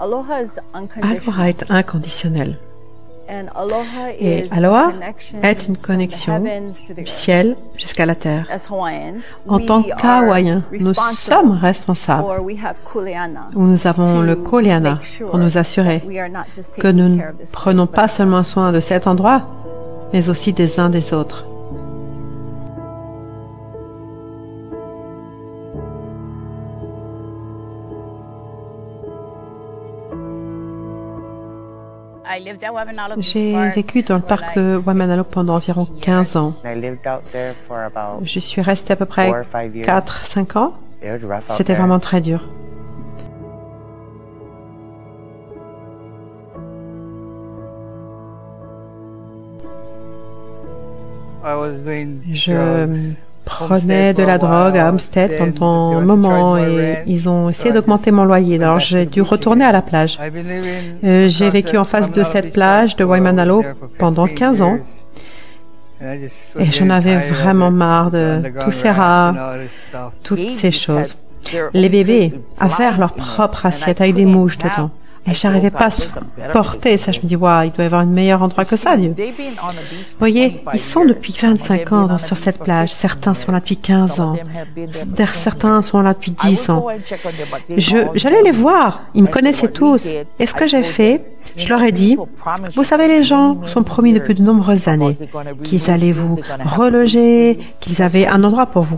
Aloha est inconditionnel. Et Aloha est une connexion du ciel jusqu'à la terre. En tant qu'Hawaïens, nous sommes responsables, ou nous avons le Kuleana pour nous assurer que nous ne prenons pas seulement soin de cet endroit, mais aussi des uns des autres. J'ai vécu dans le parc de Waimanalo pendant environ 15 ans. Je suis restée à peu près 4-5 ans. C'était vraiment très dur. Je prenais de la drogue à Homestead pendant un moment et ils ont essayé d'augmenter mon loyer. Alors j'ai dû retourner à la plage. J'ai vécu en face de cette plage de Waimanalo pendant 15 ans et j'en avais vraiment marre de tous ces rats, toutes ces choses. Les bébés avaient leur propre assiette avec des mouches dedans. Et j'arrivais pas à supporter ça. Je me dis, waouh, il doit y avoir un meilleur endroit que ça, Dieu. Vous voyez, ils sont depuis 25 ans sur cette plage. Certains sont là depuis 15 ans. Certains sont là depuis 10 ans. J'allais les voir. Ils me connaissaient tous. Et ce que j'ai fait, je leur ai dit, vous savez, les gens sont promis depuis de nombreuses années qu'ils allaient vous reloger, qu'ils avaient un endroit pour vous.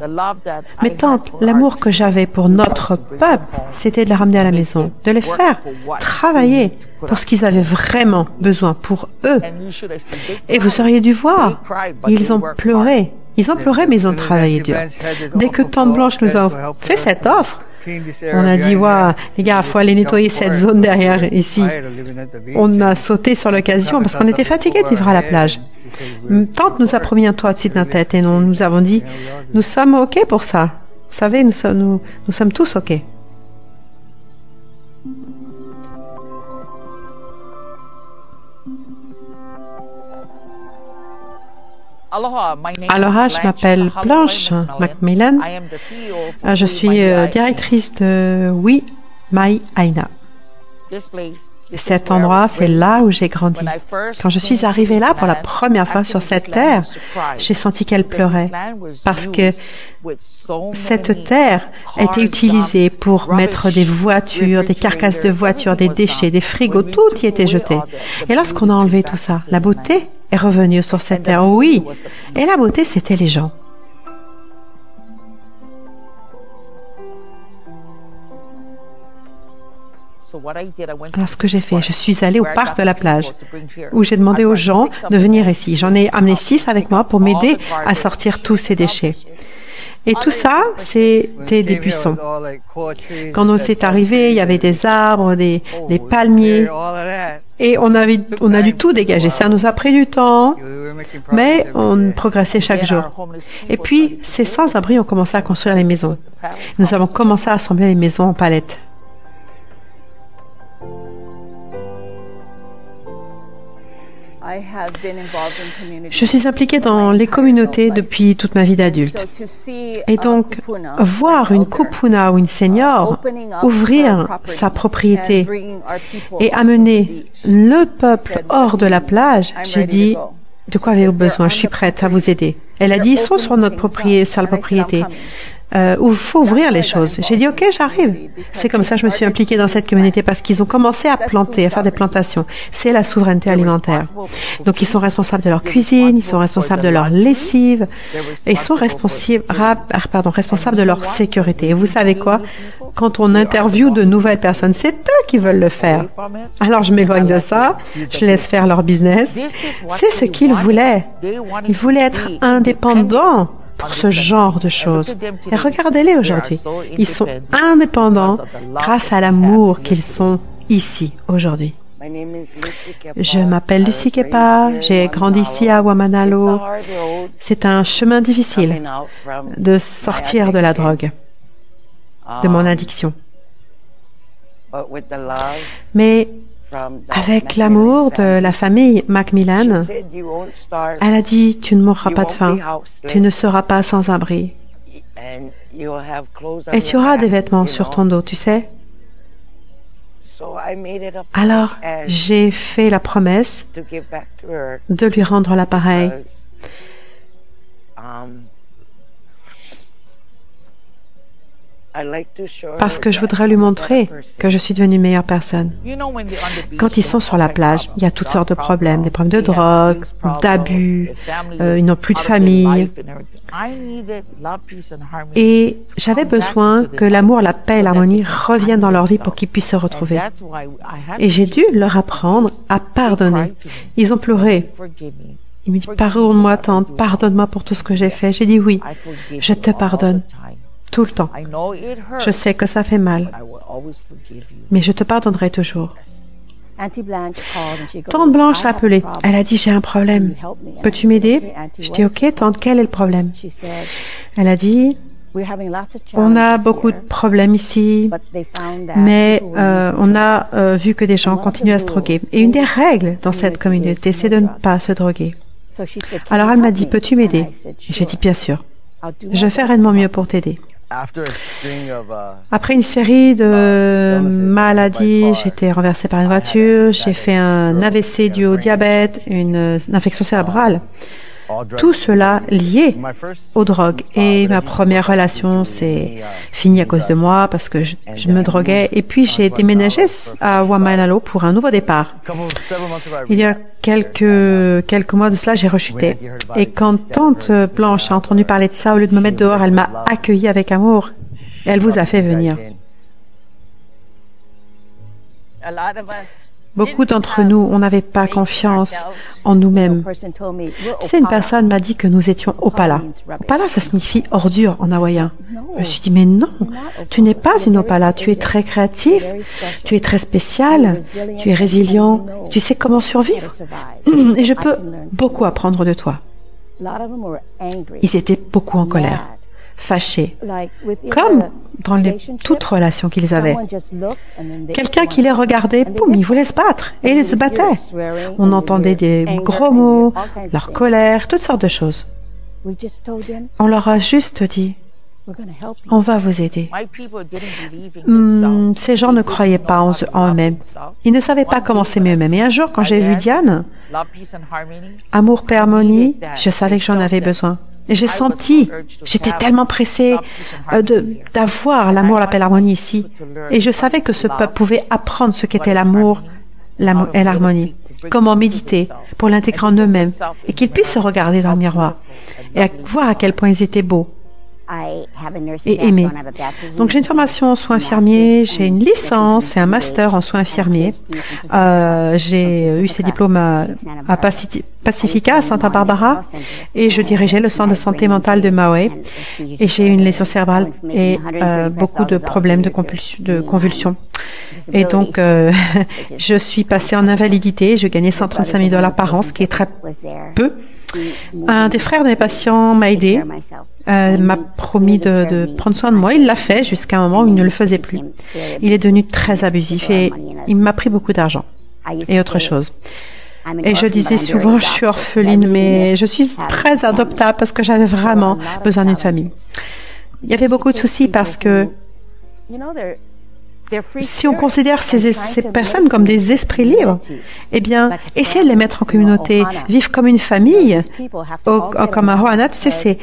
Mais tant l'amour que j'avais pour notre peuple, c'était de les ramener à la maison, de les faire travailler pour ce qu'ils avaient vraiment besoin pour eux. Et vous auriez dû voir, ils ont pleuré. Ils ont pleuré, mais ils ont travaillé dur. Dès que Tante Blanche nous a fait cette offre, on a dit, waouh, les gars, il faut aller nettoyer cette zone derrière ici. On a sauté sur l'occasion parce qu'on était fatigués de vivre à la plage. Tante nous a promis un toit au-dessus de notre tête et nous avons dit, nous sommes OK pour ça. Vous savez, nous sommes tous OK. Aloha, je m'appelle Blanche Macmillan. Je suis directrice de Oui Mai Aina. Cet endroit, c'est là où j'ai grandi. Quand je suis arrivée là pour la première fois sur cette terre, j'ai senti qu'elle pleurait parce que cette terre a été utilisée pour mettre des voitures, des carcasses de voitures, des déchets, des frigos, tout y était jeté. Et lorsqu'on a enlevé tout ça, la beauté est revenue sur cette terre, oui. Et la beauté, c'était les gens. Alors, ce que j'ai fait, je suis allée au parc de la plage où j'ai demandé aux gens de venir ici. J'en ai amené 6 avec moi pour m'aider à sortir tous ces déchets. Et tout ça, c'était des buissons. Quand on s'est arrivé, il y avait des arbres, des palmiers. Et on a dû tout dégager. Ça nous a pris du temps, mais on progressait chaque jour. Et puis, ces sans-abri ont commencé à construire les maisons. Nous avons commencé à assembler les maisons en palettes. Je suis impliquée dans les communautés depuis toute ma vie d'adulte. Et donc, voir une kupuna ou une senior ouvrir sa propriété et amener le peuple hors de la plage, j'ai dit, de quoi avez-vous besoin? Je suis prête à vous aider. Elle a dit, ils sont sur notre propriété, salle propriété. Où il faut ouvrir les choses. J'ai dit, OK, j'arrive. C'est comme ça que je me suis impliquée dans cette communauté parce qu'ils ont commencé à planter, à faire des plantations. C'est la souveraineté alimentaire. Donc, ils sont responsables de leur cuisine, ils sont responsables de leur lessive, et ils sont responsables de leur sécurité. Et vous savez quoi? Quand on interviewe de nouvelles personnes, c'est eux qui veulent le faire. Alors, je m'éloigne de ça, je laisse faire leur business. C'est ce qu'ils voulaient. Ils voulaient être indépendants pour ce genre de choses. Et regardez-les aujourd'hui. Ils sont indépendants grâce à l'amour qu'ils sont ici aujourd'hui. Je m'appelle Lucie Kepa, j'ai grandi ici à Waimanalo. C'est un chemin difficile de sortir de la drogue, de mon addiction. Mais avec l'amour de la famille Macmillan, elle a dit, tu ne mourras pas de faim, tu ne seras pas sans abri. Et tu auras des vêtements sur ton dos, tu sais. Alors, j'ai fait la promesse de lui rendre l'appareil. Parce que je voudrais lui montrer que je suis devenue une meilleure personne. Quand ils sont sur la plage, il y a toutes sortes de problèmes, des problèmes de drogue, d'abus, ils n'ont plus de famille. Et j'avais besoin que l'amour, la paix et l'harmonie reviennent dans leur vie pour qu'ils puissent se retrouver. Et j'ai dû leur apprendre à pardonner. Ils ont pleuré. Ils me disent, pardonne-moi, tante, pardonne-moi pour tout ce que j'ai fait. J'ai dit oui, je te pardonne. Tout le temps. Je sais que ça fait mal, mais je te pardonnerai toujours. Tante Blanche a appelé. Elle a dit, j'ai un problème. Peux-tu m'aider? Je dis, ok, tante, quel est le problème? Elle a dit, on a beaucoup de problèmes ici, mais on a vu que des gens continuent à se droguer. Et une des règles dans cette communauté, c'est de ne pas se droguer. Alors elle m'a dit, peux-tu m'aider? J'ai dit, bien sûr. Je ferai de mon mieux pour t'aider. Après une série de maladies, j'ai été renversée par une voiture, j'ai fait un AVC dû au diabète, une infection cérébrale. Tout cela lié aux drogues. Et ma première relation s'est finie à cause de moi parce que je me droguais. Et puis j'ai déménagé à Waimanalo pour un nouveau départ. Il y a quelques mois de cela, j'ai rechuté. Et quand tante Blanche a entendu parler de ça, au lieu de me mettre dehors, elle m'a accueilli avec amour. Et elle vous a fait venir. Beaucoup d'entre nous, on n'avait pas confiance en nous-mêmes. Tu sais, une personne m'a dit que nous étions opala. Opala, ça signifie ordure en hawaïen. Je me suis dit, mais non, tu n'es pas une opala. Tu es très créatif, tu es très spécial, tu es résilient, tu sais comment survivre. Et je peux beaucoup apprendre de toi. Ils étaient beaucoup en colère, fâchés, comme dans toutes relations qu'ils avaient. Quelqu'un qui les regardait, boum, il voulait se battre, et ils se battaient. On entendait des gros mots, leur colère, toutes sortes de choses. On leur a juste dit, on va vous aider. Ces gens ne croyaient pas en eux-mêmes. Ils ne savaient pas comment s'aimer eux-mêmes. Et un jour, quand j'ai vu Diane, amour, paix, harmonie, je savais que j'en avais besoin. Et j'ai senti, j'étais tellement pressée d'avoir l'amour, la paix, l'harmonie ici. Et je savais que ce peuple pouvait apprendre ce qu'était l'amour et l'harmonie. Comment méditer pour l'intégrer en eux-mêmes. Et qu'ils puissent se regarder dans le miroir. Et voir à quel point ils étaient beaux. Et aimer. Donc j'ai une formation en soins infirmiers, j'ai une licence et un master en soins infirmiers. J'ai eu ces diplômes à Pacifica, à Santa Barbara, et je dirigeais le centre de santé mentale de Maui. Et j'ai eu une lésion cérébrale et beaucoup de problèmes de convulsions. Et donc, je suis passée en invalidité. Je gagnais $135 000 par an, ce qui est très peu. Un des frères de mes patients m'a aidé, m'a promis de prendre soin de moi. Il l'a fait jusqu'à un moment où il ne le faisait plus. Il est devenu très abusif et il m'a pris beaucoup d'argent et autre chose. Et je disais souvent, je suis orpheline, mais je suis très adoptable parce que j'avais vraiment besoin d'une famille. Il y avait beaucoup de soucis parce que si on considère ces personnes comme des esprits libres, eh bien, essayer de les mettre en communauté, vivre comme une famille, comme à Ho'ana, tu sais, c'est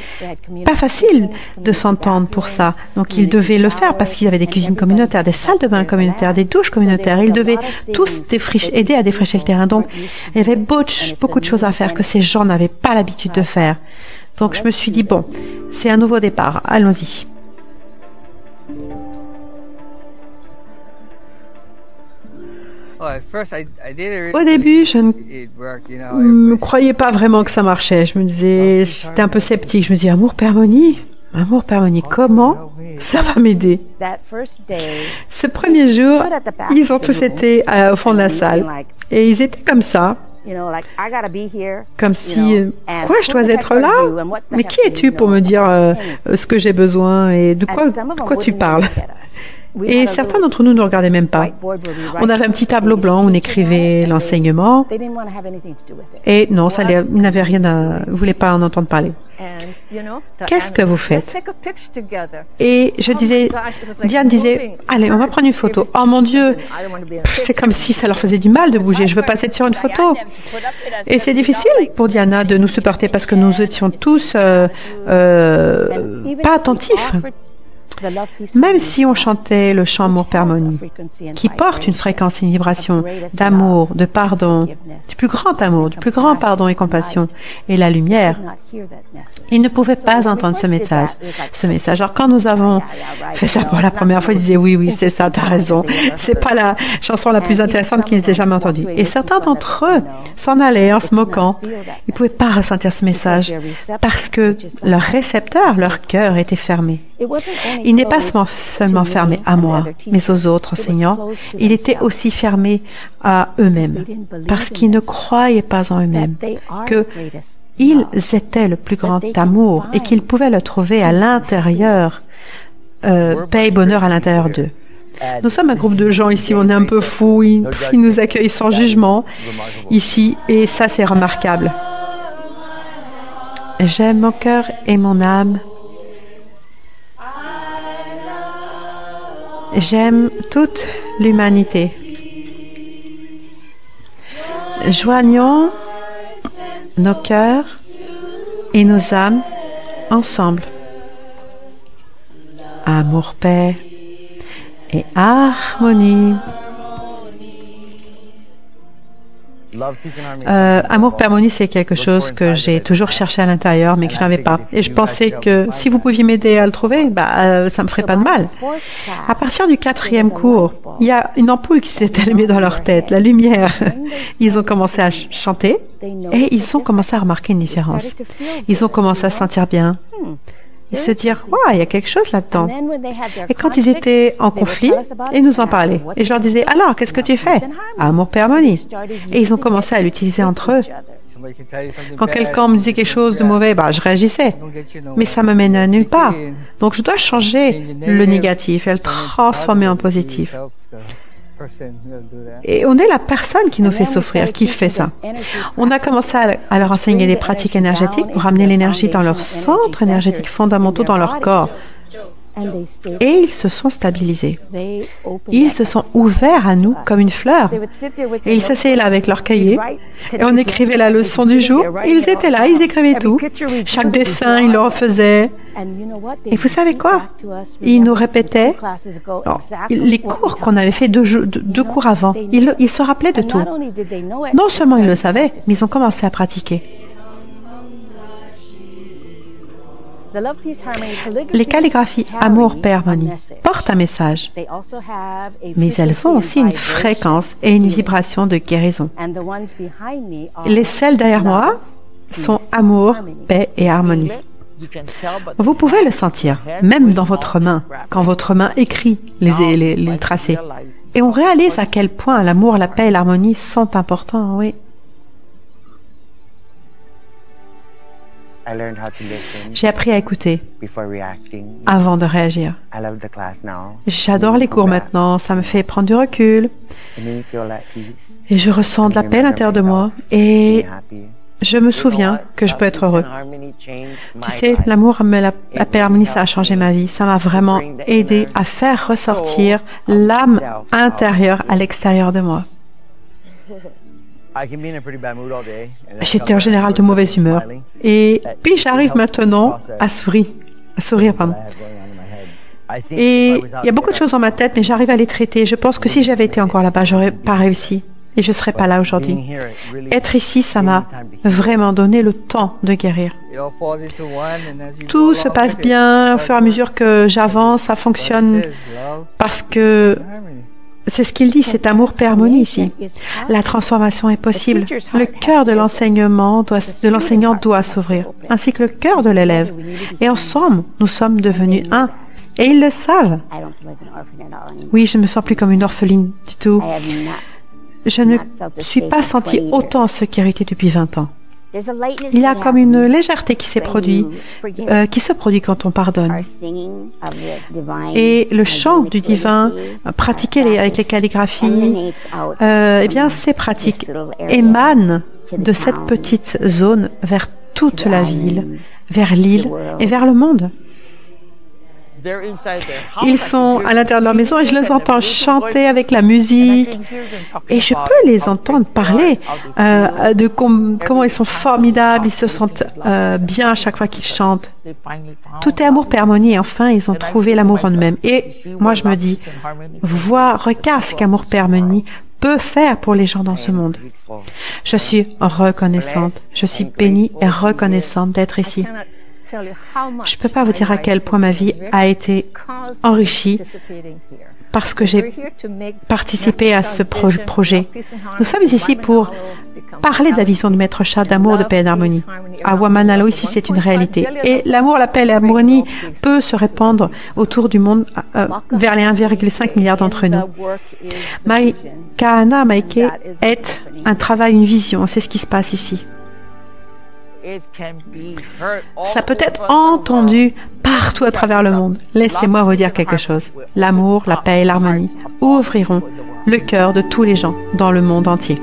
pas facile de s'entendre pour ça. Donc, ils devaient le faire parce qu'ils avaient des cuisines communautaires, des salles de bain communautaires, des douches communautaires. Ils devaient tous aider à défricher le terrain. Donc, il y avait beaucoup de choses à faire que ces gens n'avaient pas l'habitude de faire. Donc, je me suis dit, bon, c'est un nouveau départ, allons-y. Au début, je ne croyais pas vraiment que ça marchait. Je me disais, j'étais un peu sceptique. Je me disais, amour, paix, harmonie, comment ça va m'aider? Ce premier jour, ils ont tous été au fond de la salle. Et ils étaient comme ça. Comme si, quoi, je dois être là? Mais qui es-tu pour me dire ce que j'ai besoin et de quoi tu parles? Et certains d'entre nous ne regardaient même pas. On avait un petit tableau blanc où on écrivait l'enseignement. Et non, ils ne voulaient pas en entendre parler. qu'est-ce que vous faites? Et je disais, Diane disait, allez, on va prendre une photo. Oh mon Dieu, c'est comme si ça leur faisait du mal de bouger. Je veux pas être sur une photo. Et c'est difficile pour Diana de nous supporter parce que nous étions tous pas attentifs. Même si on chantait le chant Amour Père Harmonie, qui porte une fréquence et une vibration d'amour, de pardon, du plus grand amour, du plus grand pardon et compassion, et la lumière, ils ne pouvaient pas entendre ce message. Alors quand nous avons fait ça pour la première fois, ils disaient oui, c'est ça, t'as raison. C'est pas la chanson la plus intéressante qu'ils aient jamais entendue. Et certains d'entre eux s'en allaient en se moquant. Ils pouvaient pas ressentir ce message parce que leur récepteur, leur cœur était fermé. Il n'est pas seulement fermé à moi, mais aux autres enseignants. Il était aussi fermé à eux-mêmes, parce qu'ils ne croyaient pas en eux-mêmes, qu'ils étaient le plus grand amour et qu'ils pouvaient le trouver à l'intérieur, paix et bonheur à l'intérieur d'eux. Nous sommes un groupe de gens ici, on est un peu fous, ils nous accueillent sans jugement ici, et ça c'est remarquable. J'aime mon cœur et mon âme. J'aime toute l'humanité. Joignons nos cœurs et nos âmes ensemble. Amour, paix et harmonie. Amour, paix, harmonie, c'est quelque chose que j'ai toujours cherché à l'intérieur, mais que je n'avais pas. Et je pensais que si vous pouviez m'aider à le trouver, ça me ferait pas de mal. À partir du 4e cours, il y a une ampoule qui s'est allumée dans leur tête, la lumière. Ils ont commencé à chanter et ils ont commencé à remarquer une différence. Ils ont commencé à se sentir bien. Et se dire, il y a quelque chose là-dedans. Et quand ils étaient en conflit, ils nous en parlaient. Et je leur disais, alors, qu'est-ce que tu fais? Amour, paix, harmonie. Et ils ont commencé à l'utiliser entre eux. Quand quelqu'un me disait quelque chose de mauvais, je réagissais. Mais ça me mène à nulle part. Donc, je dois changer le négatif et le transformer en positif. Et on est la personne qui nous fait souffrir, qui fait ça. On a commencé à leur enseigner des pratiques énergétiques pour ramener l'énergie dans leurs centres énergétiques fondamentaux dans leur corps. Et ils se sont stabilisés. Ils se sont ouverts à nous comme une fleur. Et ils s'asseyaient là avec leur cahier. Et on écrivait la leçon du jour. Ils étaient là, ils écrivaient tout. Chaque dessin, ils le refaisaient. Et vous savez quoi? Ils nous répétaient les cours qu'on avait fait deux cours avant. Ils se rappelaient de tout. Non seulement ils le savaient, mais ils ont commencé à pratiquer. Les calligraphies Amour, paix, harmonie portent un message, mais elles ont aussi une fréquence et une vibration de guérison. Les celles derrière moi sont Amour, paix et harmonie. Vous pouvez le sentir, même dans votre main, quand votre main écrit les tracés. Et on réalise à quel point l'amour, la paix et l'harmonie sont importants, oui. J'ai appris à écouter avant de réagir. J'adore les cours maintenant, ça me fait prendre du recul. Et je ressens de la paix à l'intérieur de moi. Et je me souviens que je peux être heureux. Tu sais, l'amour, la paix, l'harmonie, ça a changé ma vie. Ça m'a vraiment aidé à faire ressortir l'âme intérieure à l'extérieur de moi. J'étais en général de mauvaise humeur. Et puis j'arrive maintenant à sourire. Et il y a beaucoup de choses dans ma tête, mais j'arrive à les traiter. Je pense que si j'avais été encore là-bas, j'aurais pas réussi. Et je ne serais pas là aujourd'hui. Être ici, ça m'a vraiment donné le temps de guérir. Tout se passe bien au fur et à mesure que j'avance, ça fonctionne parce que c'est ce qu'il dit, c'est amour, paix, harmonie ici. La transformation est possible. Le cœur de l'enseignant doit s'ouvrir, ainsi que le cœur de l'élève. Et ensemble, nous sommes devenus un. Et ils le savent. Oui, je ne me sens plus comme une orpheline du tout. Je ne me suis pas sentie autant en sécurité depuis 20 ans. Il y a comme une légèreté qui se produit quand on pardonne. Et le chant du divin, pratiqué avec les calligraphies, ces pratiques émanent de cette petite zone vers toute la ville, vers l'île et vers le monde. Ils sont à l'intérieur de leur maison et je les entends chanter avec la musique et je peux les entendre parler de comment ils sont formidables, ils se sentent bien à chaque fois qu'ils chantent. Tout est amour, paix, harmonie et enfin ils ont trouvé l'amour en eux-mêmes. Et moi je me dis, regarde ce qu'amour, paix, harmonie peut faire pour les gens dans ce monde. Je suis reconnaissante, je suis bénie et reconnaissante d'être ici. Je ne peux pas vous dire à quel point ma vie a été enrichie parce que j'ai participé à ce projet. Nous sommes ici pour parler de la vision de Maître Sha d'amour, de paix et d'harmonie. À Waimanalo, ici, c'est une réalité. Et l'amour, la paix et l'harmonie peut se répandre autour du monde vers les 1,5 milliard d'entre nous. Kahana Maike est un travail, une vision. C'est ce qui se passe ici. Ça peut être entendu partout à travers le monde. Laissez-moi vous dire quelque chose. L'amour, la paix et l'harmonie ouvriront le cœur de tous les gens dans le monde entier.